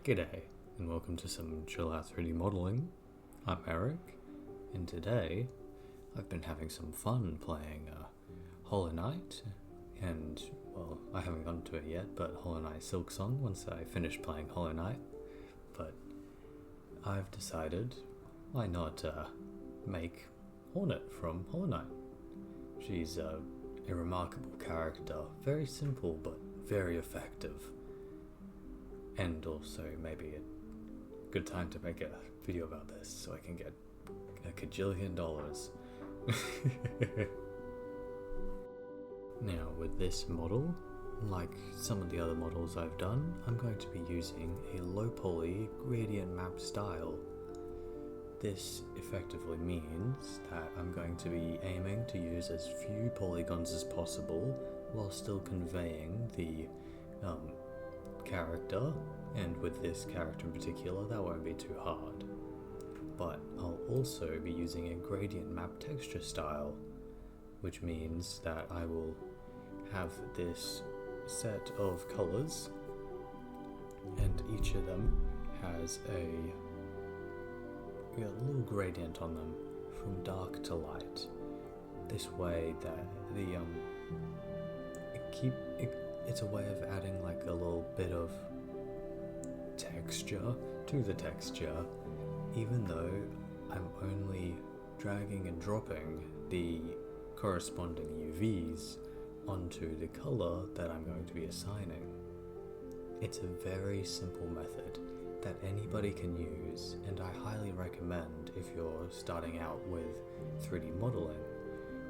G'day, and welcome to some Chillout 3D modeling. I'm Eric, and today I've been having some fun playing Hollow Knight, and, well, I haven't gotten to it yet, but Hollow Knight Silksong once I finish playing Hollow Knight. But I've decided, why not make Hornet from Hollow Knight? She's a remarkable character, very simple but very effective. And also maybe a good time to make a video about this so I can get a $1,000,000,000. Now with this model, like some of the other models I've done, I'm going to be using a low poly gradient map style. This effectively means that I'm going to be aiming to use as few polygons as possible while still conveying the character, and with this character in particular that won't be too hard. But I'll also be using a gradient map texture style, which means that I will have this set of colors and each of them has a little gradient on them from dark to light. This way that it's a way of adding like a little bit of texture to the texture, even though I'm only dragging and dropping the corresponding UVs onto the color that I'm going to be assigning. It's a very simple method that anybody can use, and I highly recommend if you're starting out with 3D modeling,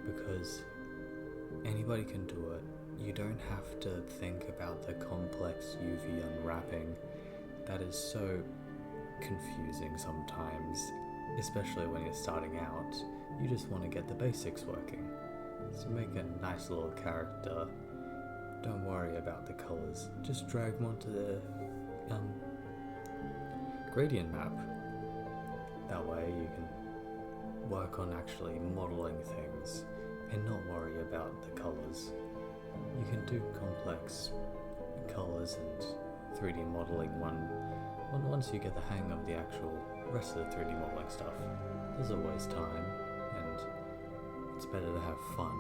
because anybody can do it. You don't have to think about the complex UV unwrapping. That is so confusing sometimes, especially when you're starting out. You just want to get the basics working. So make a nice little character. Don't worry about the colors. Just drag them onto the gradient map. That way you can work on actually modeling things and not worry about the colors. You can do complex colors and 3D modeling once you get the hang of the actual rest of the 3D modeling stuff. There's always time, and it's better to have fun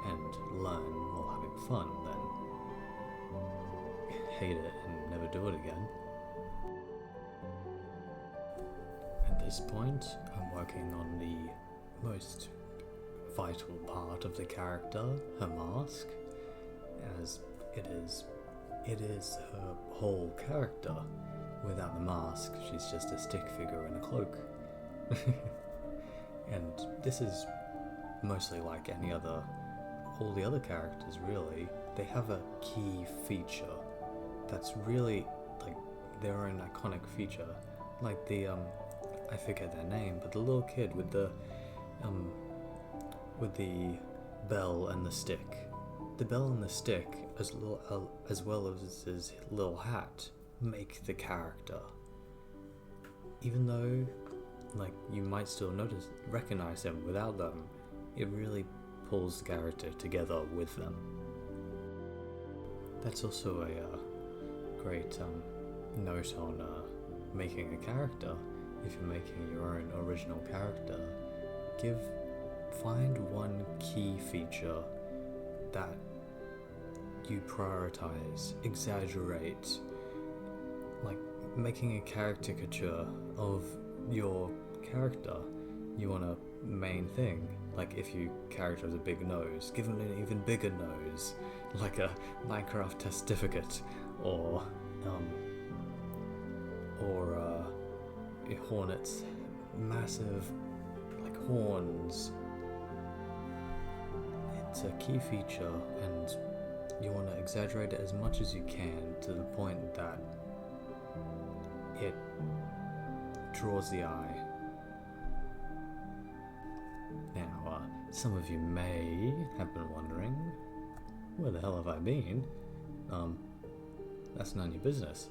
and learn while having fun than hate it and never do it again. At this point, I'm working on the most vital part of the character, her mask, as it is her whole character. Without the mask, she's just a stick figure in a cloak. And this is mostly like all the other characters really. They have a key feature that's really like their own iconic feature. Like the I forget their name, but the little kid with the bell and the stick. The bell and the stick, as well as his little hat, make the character. Even though, like, you might still recognize them without them, it really pulls the character together with them. That's also a great note on making a character. If you're making your own original character, find one key feature that you prioritize, exaggerate, like making a caricature of your character. You want a main thing, like if your character has a big nose, give them an even bigger nose, like a Minecraft testificate, or Hornet's massive like horns. It's a key feature, and you want to exaggerate it as much as you can to the point that it draws the eye. Now, some of you may have been wondering, where the hell have I been? That's none of your business.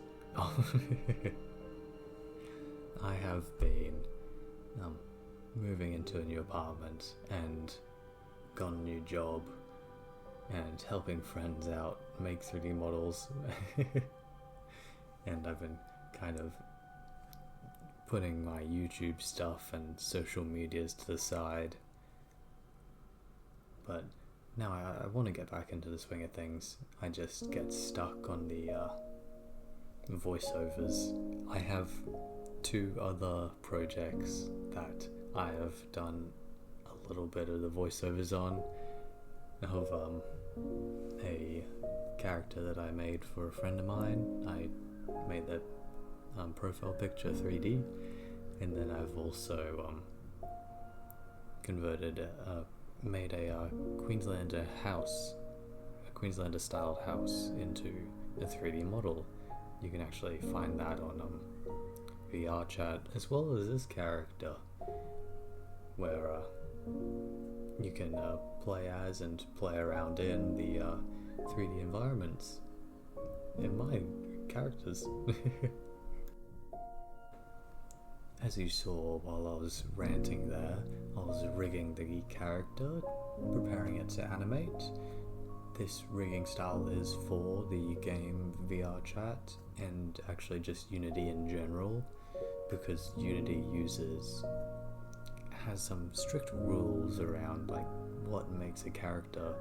I have been moving into a new apartment and got a new job and helping friends out make 3D models. And I've been kind of putting my YouTube stuff and social medias to the side. But now I want to get back into the swing of things. I just get stuck on the voiceovers. I have 2 other projects that I have done a little bit of the voiceovers on, of a character that I made for a friend of mine. I made that profile picture 3D, and then I've also made a Queenslander house, a Queenslander styled house, into a 3D model. You can actually find that on VR chat, as well as this character, where you can play as and play around in the 3D environments in my characters. As you saw while I was ranting there, I was rigging the character, preparing it to animate. This rigging style is for the game VR chat, and actually just Unity in general, because Unity has some strict rules around like what makes a character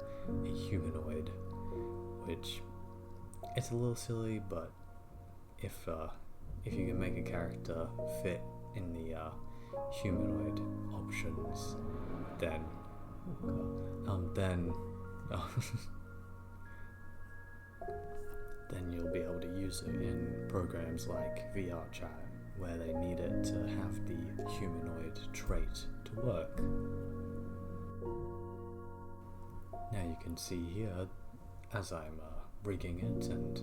a humanoid, which it's a little silly, but if you can make a character fit in the humanoid options, then then you'll be able to use it in programs like VR chat, where they need it to have the humanoid trait to work. Now you can see here, as I'm rigging it and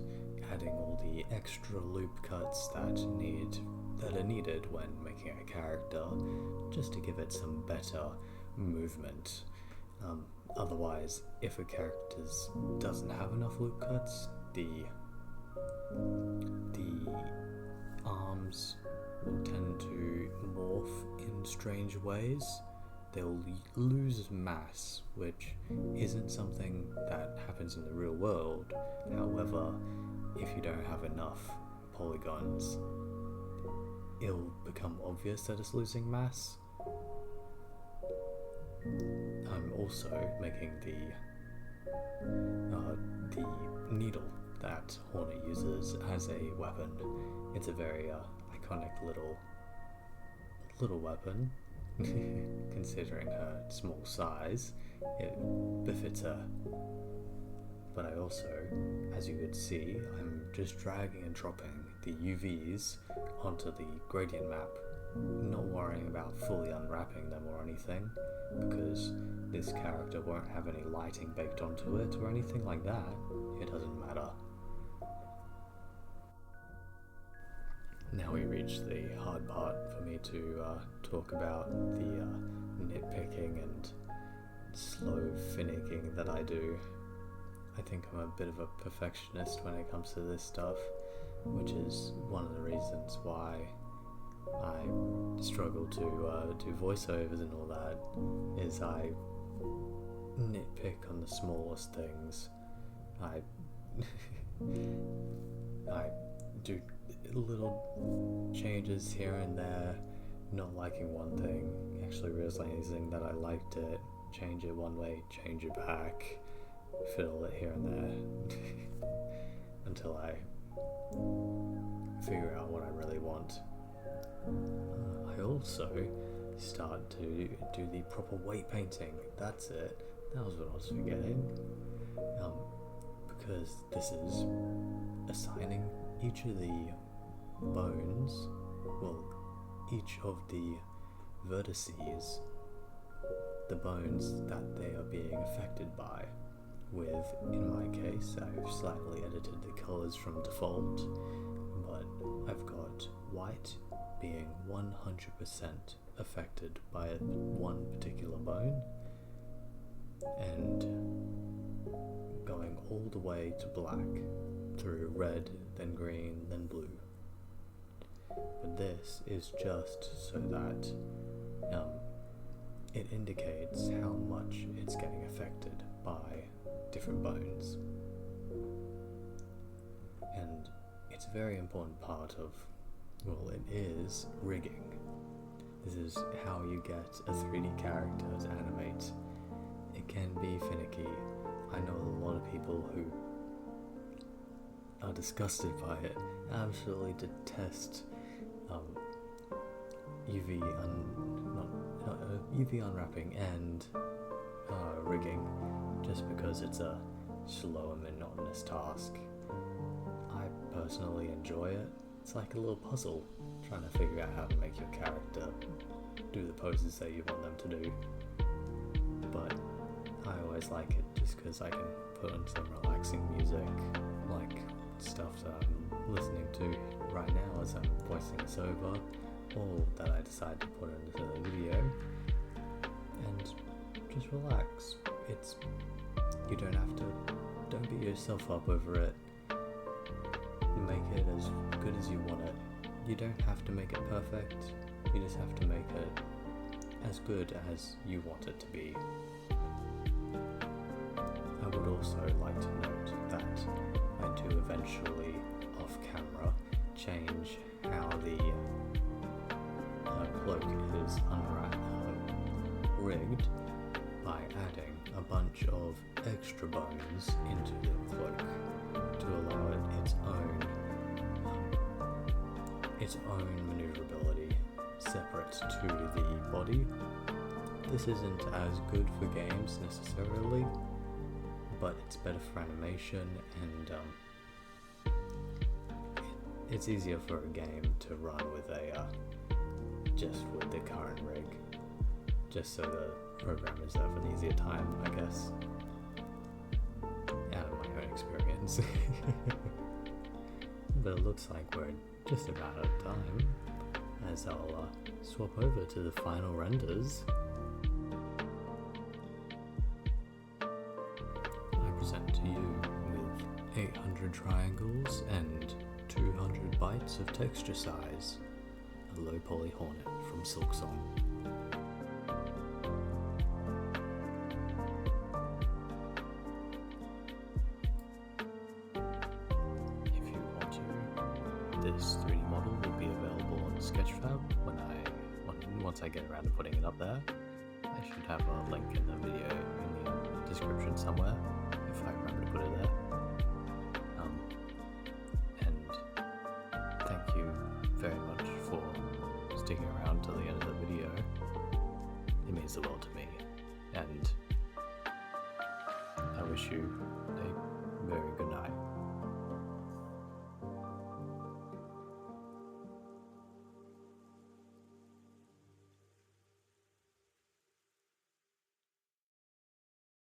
adding all the extra loop cuts that are needed when making a character, just to give it some better movement. Otherwise, if a character doesn't have enough loop cuts, the arms will tend to morph in strange ways. They'll lose mass, which isn't something that happens in the real world. However, if you don't have enough polygons, it'll become obvious that it's losing mass. I'm also making the needle that Hornet uses as a weapon. It's a very iconic little weapon. Considering her small size, it befits her. But I also, as you could see, I'm just dragging and dropping the UVs onto the gradient map, not worrying about fully unwrapping them or anything, because this character won't have any lighting baked onto it or anything like that. It doesn't matter. Now we reach the hard part for me to talk about the nitpicking and slow finicking that I do. I think I'm a bit of a perfectionist when it comes to this stuff, which is one of the reasons why I struggle to do voiceovers and all that, is I nitpick on the smallest things. I do little changes here and there, not liking one thing, actually realizing that I liked it, change it one way, change it back, fiddle it here and there, until I figure out what I really want. I also start to do the proper weight painting. That's it. That was what I was forgetting. Because this is assigning each of the bones, well, each of the vertices, the bones that they are being affected by, with, in my case, I've slightly edited the colours from default, but I've got white being 100% affected by one particular bone, and going all the way to black, through red, then green, then blue. But this is just so that it indicates how much it's getting affected by different bones. And it's a very important part of Well, it is rigging. This is how you get a 3D character to animate. It can be finicky. I know a lot of people who are disgusted by it, absolutely detest UV unwrapping and rigging, just because it's a slow and monotonous task. I personally enjoy it. It's like a little puzzle, trying to figure out how to make your character do the poses that you want them to do. But I always like it just because I can put on some relaxing music, like stuff that I'm listening to right now as I'm voicing this over, or that I decide to put into the video, and just relax. You don't beat yourself up over it. You make it as good as you want it. You don't have to make it perfect, you just have to make it as good as you want it to be. I would also like to note that I do eventually, off camera, change how the cloak is rigged by adding a bunch of extra bones into the cloak to allow it its own maneuverability separate to the body. This isn't as good for games necessarily, but it's better for animation, and it's easier for a game to run with just with the current rig, just so the programmers have an easier time, I guess, out of my own experience. But it looks like we're just about out of time, as I'll swap over to the final renders. I present to you with 800 triangles and 200 bytes of texture size, a low poly Hornet from Silksong. If you want to, this 3D model will be available on Sketchfab once I get around to putting it up there. I should have a link in the video in the description somewhere, if I remember to put it there. And thank you very much for sticking around till the end of the video. It means the world to me, and I wish you